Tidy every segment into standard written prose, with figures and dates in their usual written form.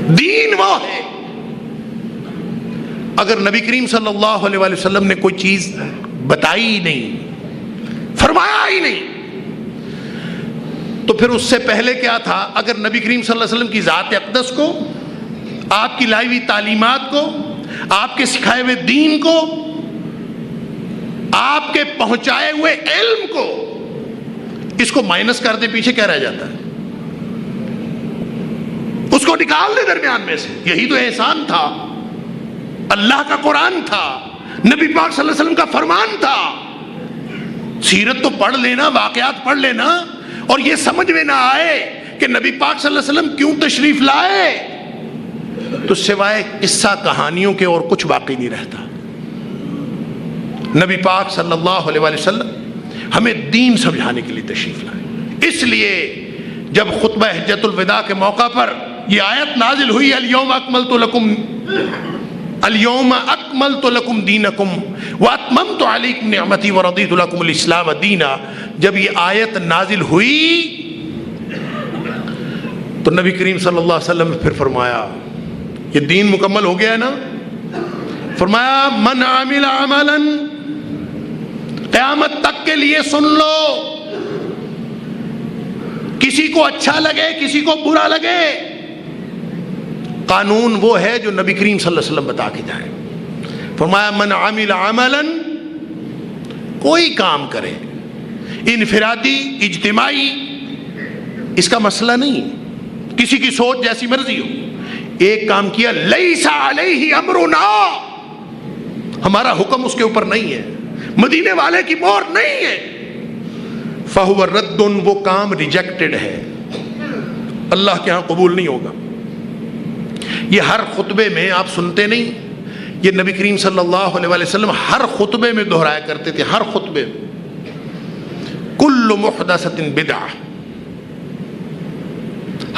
دین وہ ہے. اگر نبی کریم صلی اللہ علیہ وآلہ وسلم نے کوئی چیز بتائی ہی نہیں، فرمایا ہی نہیں، تو پھر اس سے پہلے کیا تھا؟ اگر نبی کریم صلی اللہ علیہ وسلم کی ذات اقدس کو، آپ کی لائی ہوئی تعلیمات کو، آپ کے سکھائے ہوئے دین کو، آپ کے پہنچائے ہوئے علم کو، اس کو مائنس کر دے، پیچھے کیا رہ جاتا ہے؟ اس کو نکال دے درمیان میں سے. یہی تو احسان تھا. اللہ کا قرآن تھا، نبی پاک صلی اللہ علیہ وسلم کا فرمان تھا. سیرت تو پڑھ لینا، واقعات پڑھ لینا، اور یہ سمجھ میں نہ آئے کہ نبی پاک صلی اللہ علیہ وسلم کیوں تشریف لائے، تو سوائے قصہ کہانیوں کے اور کچھ باقی نہیں رہتا. نبی پاک صلی اللہ علیہ وآلہ وسلم ہمیں دین سمجھانے کے لیے تشریف لائے. اس لیے جب خطبہ حجۃ الوداع کے موقع پر یہ آیت نازل ہوئی، اليوم اکملت لکم دینکم واتممت علیکم نعمتی ورضیت لکم الاسلام دینا، جب یہ آیت نازل ہوئی تو نبی کریم صلی اللہ علیہ وسلم نے پھر فرمایا یہ دین مکمل ہو گیا ہے نا. فرمایا من عمل عملا، قیامت تک کے لیے سن لو، کسی کو اچھا لگے کسی کو برا لگے، قانون وہ ہے جو نبی کریم صلی اللہ علیہ وسلم بتا کے جائے. فرمایا من عمل عملا، کوئی کام کرے، انفرادی اجتماعی، اس کا مسئلہ نہیں، کسی کی سوچ جیسی مرضی ہو، ایک کام کیا، لیس علیہ امرنا، ہمارا حکم اس کے اوپر نہیں ہے، مدینے والے کی مہر نہیں ہے، فہو رد، وہ کام ریجیکٹڈ ہے، اللہ کے ہاں قبول نہیں ہوگا. یہ ہر خطبے میں آپ سنتے نہیں، یہ نبی کریم صلی اللہ علیہ وآلہ وسلم ہر خطبے میں دہرایا کرتے تھے، ہر خطبے میں. کل محدثۃ بدعہ،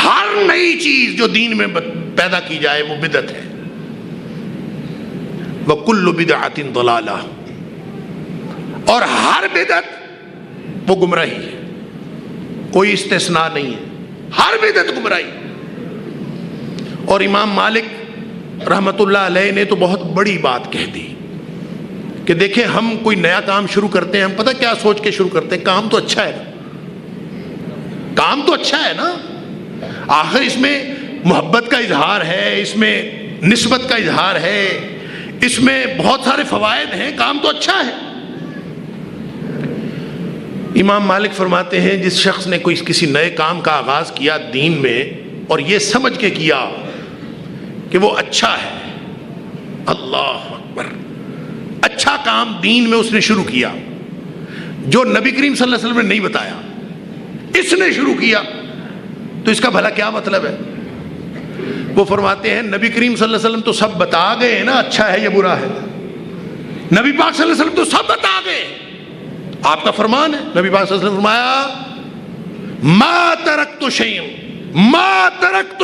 ہر نئی چیز جو دین میں پیدا کی جائے وہ بدعت ہے. وَكُلُّ بِدْعَةٍ ضَلَالَةٍ، اور ہر بدعت وہ گمراہی ہے، کوئی استثناء نہیں ہے، ہر بدعت گمراہی. اور امام مالک رحمت اللہ علیہ نے تو بہت بڑی بات کہہ دی کہ دیکھیں ہم کوئی نیا کام شروع کرتے ہیں، ہم پتہ کیا سوچ کے شروع کرتے ہیں، کام تو اچھا ہے نا، کام تو اچھا ہے نا، آخر اس میں محبت کا اظہار ہے، اس میں نسبت کا اظہار ہے، اس میں بہت سارے فوائد ہیں، کام تو اچھا ہے. امام مالک فرماتے ہیں جس شخص نے کوئی کسی نئے کام کا آغاز کیا دین میں اور یہ سمجھ کے کیا کہ وہ اچھا ہے، اللہ اکبر، اچھا کام دین میں اس نے شروع کیا جو نبی کریم صلی اللہ علیہ وسلم نے نہیں بتایا، اس نے شروع کیا، تو اس کا بھلا کیا مطلب ہے؟ وہ فرماتے ہیں نبی کریم صلی اللہ علیہ وسلم تو سب بتا گئے ہیں نا اچھا ہے یا برا ہے، نبی پاک صلی اللہ علیہ وسلم تو سب بتا گئے، آپ کا فرمان ہے. نبی پاک صلی اللہ علیہ وسلم فرمایا ما ترکت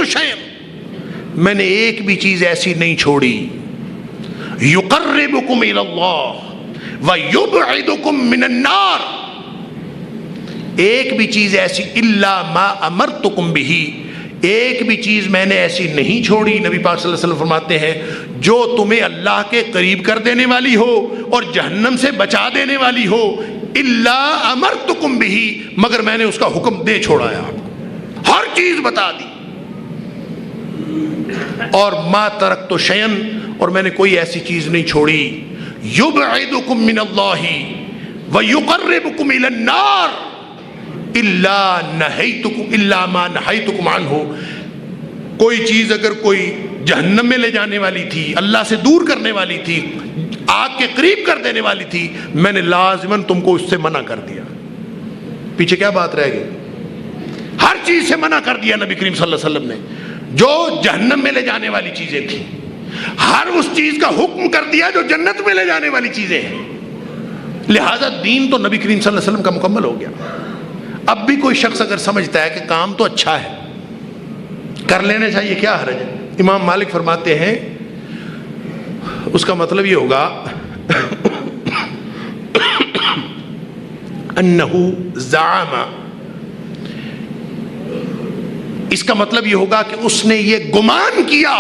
شیئا، میں نے ایک بھی چیز ایسی نہیں چھوڑی، یقربکم الی اللہ ویبعدکم من النار، ایک بھی چیز ایسی، الا ما امرتکم بہ، ایک بھی چیز میں نے ایسی نہیں چھوڑی. نبی پاک صلی اللہ علیہ وسلم فرماتے ہیں جو تمہیں اللہ کے قریب کر دینے والی ہو اور جہنم سے بچا دینے والی ہو، الا امرتکم بہ، مگر میں نے اس کا حکم دے چھوڑا ہے، آپ کو ہر چیز بتا دی. اور ما ترکت شیئا، اور میں نے کوئی ایسی چیز نہیں چھوڑی، یبعدکم من اللہ ویقربکم الی النار الا ما نہیتکم عنہ، کوئی چیز اگر کوئی جہنم میں لے جانے والی تھی، اللہ سے دور کرنے والی تھی، آگ کے قریب کر دینے والی تھی، میں نے لازماً تم کو اس سے منع کر دیا. پیچھے کیا بات رہ گئی؟ ہر چیز سے منع کر دیا نبی کریم صلی اللہ علیہ وسلم نے، جو جہنم میں لے جانے والی چیزیں تھیں، ہر اس چیز کا حکم کر دیا جو جنت میں لے جانے والی چیزیں ہیں. لہذا دین تو نبی کریم صلی اللہ علیہ وسلم کا مکمل ہو گیا. اب بھی کوئی شخص اگر سمجھتا ہے کہ کام تو اچھا ہے، کر لینا چاہیے، کیا حرج ہے؟ امام مالک فرماتے ہیں اس کا مطلب یہ ہوگا انہ زعم اس کا مطلب یہ ہوگا کہ اس نے یہ گمان کیا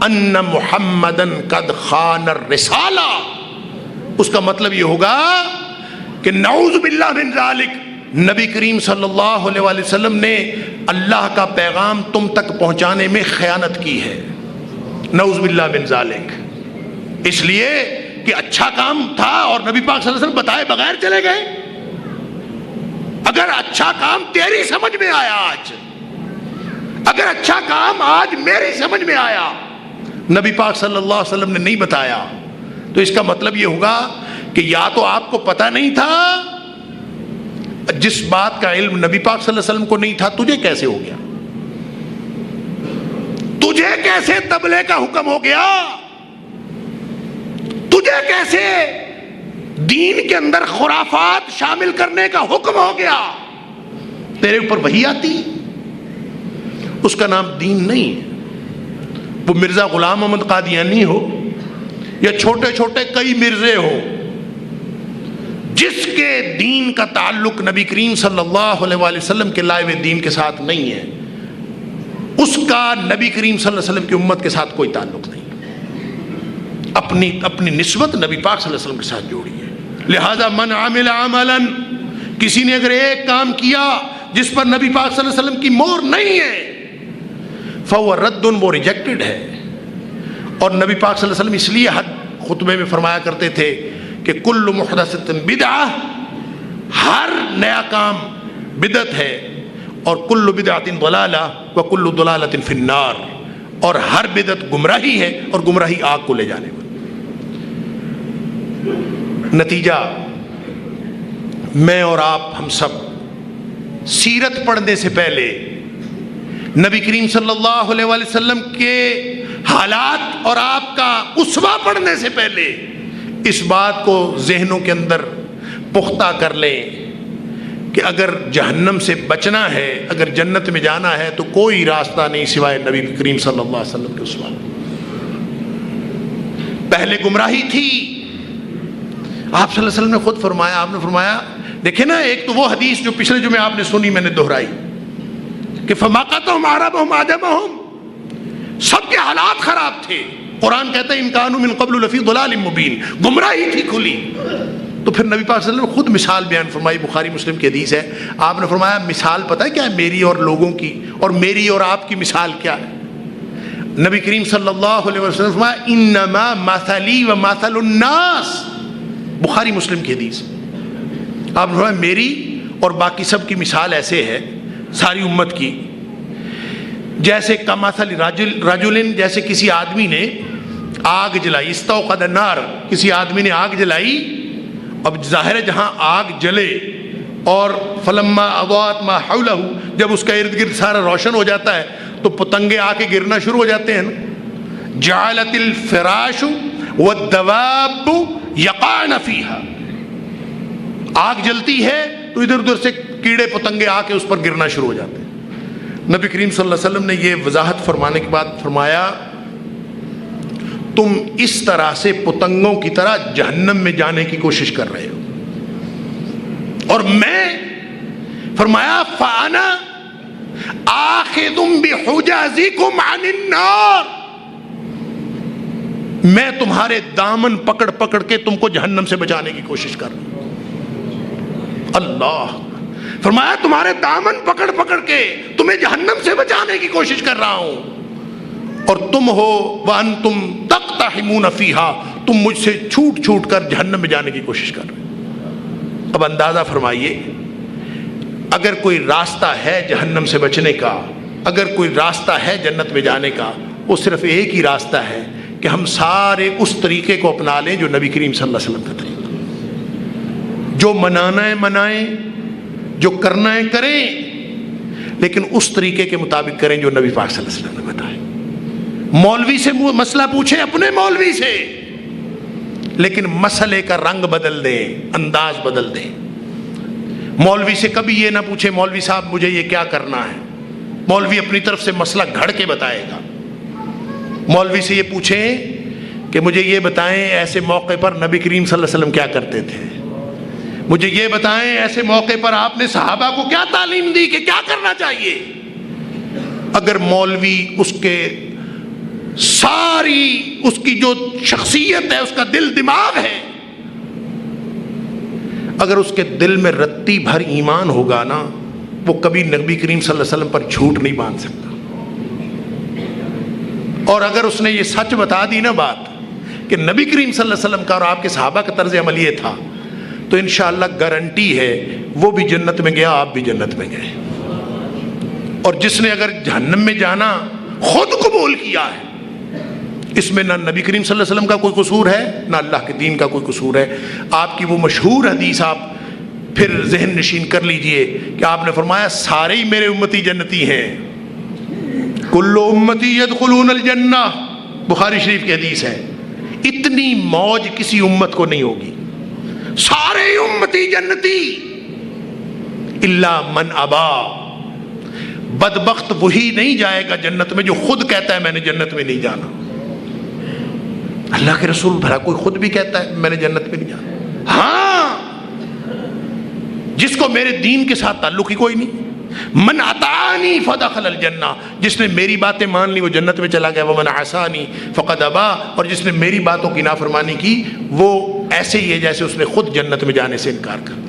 ان محمدن قد خان الرسالہ، اس کا مطلب یہ ہوگا کہ نعوذ باللہ من ذالک، نبی کریم صلی اللہ علیہ وآلہ وسلم نے اللہ کا پیغام تم تک پہنچانے میں خیانت کی ہے، نعوذ باللہ من ذالک، اس لیے کہ اچھا کام تھا اور نبی پاک صلی اللہ علیہ وسلم بتائے بغیر چلے گئے۔ اگر اچھا کام تیری سمجھ میں آیا آج، اگر اچھا کام آج میری سمجھ میں آیا، نبی پاک صلی اللہ علیہ وسلم نے نہیں بتایا، تو اس کا مطلب یہ ہوگا کہ یا تو آپ کو پتہ نہیں تھا، جس بات کا علم نبی پاک صلی اللہ علیہ وسلم کو نہیں تھا تجھے کیسے ہو گیا؟ تجھے کیسے تبلیغ کا حکم ہو گیا؟ تجھے کیسے دین کے اندر خرافات شامل کرنے کا حکم ہو گیا؟ تیرے اوپر وحی آتی، اس کا نام دین نہیں ہے۔ وہ مرزا غلام احمد قادیانی ہو یا چھوٹے چھوٹے کئی مرزے ہو، جس کے دین کا تعلق نبی کریم صلی اللہ علیہ وآلہ وسلم کے لائے ہوئے دین کے ساتھ نہیں ہے، اس کا نبی کریم صلی اللہ علیہ وسلم کی امت کے ساتھ کوئی تعلق نہیں، اپنی نسبت نبی پاک صلی اللہ علیہ وسلم کے ساتھ جوڑی ہے۔ لہذا من عمل عملا، کسی نے اگر ایک کام کیا جس پر نبی پاک صلی اللہ علیہ وسلم کی مہر نہیں ہے، فهو رد، وہ ریجیکٹڈ ہے۔ اور نبی پاک صلی اللہ علیہ وسلم اس لیے خطبے میں فرمایا کرتے تھے کہ کل محدثۃ بدعہ، ہر نیا کام بدعت ہے، اور کل بدعۃ ضلالہ وکل ضلالۃ فی النار، اور ہر بدعت گمراہی ہے اور گمراہی آگ کو لے جانے والی۔ نتیجہ، میں اور آپ ہم سب سیرت پڑھنے سے پہلے نبی کریم صلی اللہ علیہ وآلہ وسلم کے حالات اور آپ کا اسوہ پڑھنے سے پہلے اس بات کو ذہنوں کے اندر پختہ کر لیں کہ اگر جہنم سے بچنا ہے، اگر جنت میں جانا ہے تو کوئی راستہ نہیں سوائے نبی کریم صلی اللہ علیہ وسلم کے اسوہ۔ پہلے گمراہی تھی، آپ صلی اللہ علیہ وسلم نے خود فرمایا، آپ نے فرمایا، دیکھیں نا، ایک تو وہ حدیث جو پچھلے جمعے آپ نے سنی، میں نے دہرائی کہ فماقتہم عربہم عجمہم، سب کے حالات خراب تھے۔ قرآن کہتا ہے ان کانوا من قبل لفی ضلال مبین، گمراہی تھی کھلی۔ تو پھر نبی پاک صلی اللہ علیہ وسلم نے خود مثال بیان فرمائی، بخاری مسلم کی حدیث ہے، آپ نے فرمایا مثال پتہ ہے کیا ہے میری اور لوگوں کی، اور میری اور آپ کی مثال کیا ہے؟ نبی کریم صلی اللہ علیہ وسلم نے فرمایا انما مثلی و مثل الناس، بخاری مسلم کی حدیث۔ آپ نے فرمایا میری اور باقی سب کی مثال ایسے ہے، ساری امت کی، جیسے کمثل رجل، جیسے کسی آدمی نے آگ جلائی، استوقد النار، کسی آدمی نے آگ جلائی، اب ظاہر ہے جہاں آگ جلے اور فلما اضاءت ما حولہ، جب اس کا ارد گرد سارا روشن ہو جاتا ہے تو پتنگے آ کے گرنا شروع ہو جاتے ہیں نا، جعلت الفراش والدواب یقعن فیہا، آگ جلتی ہے تو ادھر ادھر سے کیڑے پتنگے آ کے اس پر گرنا شروع ہو جاتے ہیں۔ نبی کریم صلی اللہ علیہ وسلم نے یہ وضاحت فرمانے کے بعد فرمایا تم اس طرح سے پتنگوں کی طرح جہنم میں جانے کی کوشش کر رہے ہو، اور میں فرمایا فانا آخذ بحجازکم عن النار، میں تمہارے دامن پکڑ پکڑ کے تم کو جہنم سے بچانے کی کوشش کر رہا ہوں۔ اللہ فرمایا تمہارے دامن پکڑ پکڑ کے تمہیں جہنم سے بچانے کی کوشش کر رہا ہوں، اور تم ہو وانتم تقتحمون فیہا، تم مجھ سے چھوٹ چھوٹ کر جہنم میں جانے کی کوشش کر رہے ہیں۔ اب اندازہ فرمائیے، اگر کوئی راستہ ہے جہنم سے بچنے کا، اگر کوئی راستہ ہے جنت میں جانے کا، وہ صرف ایک ہی راستہ ہے کہ ہم سارے اس طریقے کو اپنا لیں جو نبی کریم صلی اللہ علیہ وسلم کا طریقہ، جو منانا ہے منائیں، جو کرنا ہے کریں، لیکن اس طریقے کے مطابق کریں جو نبی پاک صلی اللہ علیہ وسلم نے بتایا۔ مولوی سے مسئلہ پوچھیں، اپنے مولوی سے، لیکن مسئلے کا رنگ بدل دیں، انداز بدل دیں۔ مولوی سے کبھی یہ نہ پوچھیں مولوی صاحب مجھے یہ کیا کرنا ہے، مولوی اپنی طرف سے مسئلہ گھڑ کے بتائے گا۔ مولوی سے یہ پوچھیں کہ مجھے یہ بتائیں ایسے موقع پر نبی کریم صلی اللہ علیہ وسلم کیا کرتے تھے، مجھے یہ بتائیں ایسے موقع پر آپ نے صحابہ کو کیا تعلیم دی کہ کیا کرنا چاہیے۔ اگر مولوی اس کے ساری اس کی جو شخصیت ہے، اس کا دل دماغ ہے، اگر اس کے دل میں رتی بھر ایمان ہوگا نا، وہ کبھی نبی کریم صلی اللہ علیہ وسلم پر جھوٹ نہیں باندھ سکتا. اور اگر اس نے یہ سچ بتا دی نا بات کہ نبی کریم صلی اللہ علیہ وسلم کا اور آپ کے صحابہ کا طرز عمل یہ تھا، تو انشاءاللہ گارنٹی ہے وہ بھی جنت میں گیا، آپ بھی جنت میں گئے. اور جس نے اگر جہنم میں جانا خود قبول کیا ہے، اس میں نہ نبی کریم صلی اللہ علیہ وسلم کا کوئی قصور ہے، نہ اللہ کے دین کا کوئی قصور ہے. آپ کی وہ مشہور حدیث آپ پھر ذہن نشین کر لیجئے کہ آپ نے فرمایا سارے ہی میرے امتی جنتی ہیں، کل امتی یدخلون الجنہ، بخاری شریف کی حدیث ہے. اتنی موج کسی امت کو نہیں ہوگی، سارے امتی جنتی الا من ابا. بدبخت وہی نہیں جائے گا جنت میں جو خود کہتا ہے میں نے جنت میں نہیں جانا. اللہ کے رسول بھلا کوئی خود بھی کہتا ہے میں نے جنت میں نہیں جانا؟ ہاں، جس کو میرے دین کے ساتھ تعلق ہی کوئی نہیں. من اطاعنی فدخل الجنہ، جس نے میری باتیں مان لی وہ جنت میں چلا گیا. ومن عصانی فقد ابا، اور جس نے میری باتوں کی نافرمانی کی وہ ایسے ہی ہے جیسے اس نے خود جنت میں جانے سے انکار کر.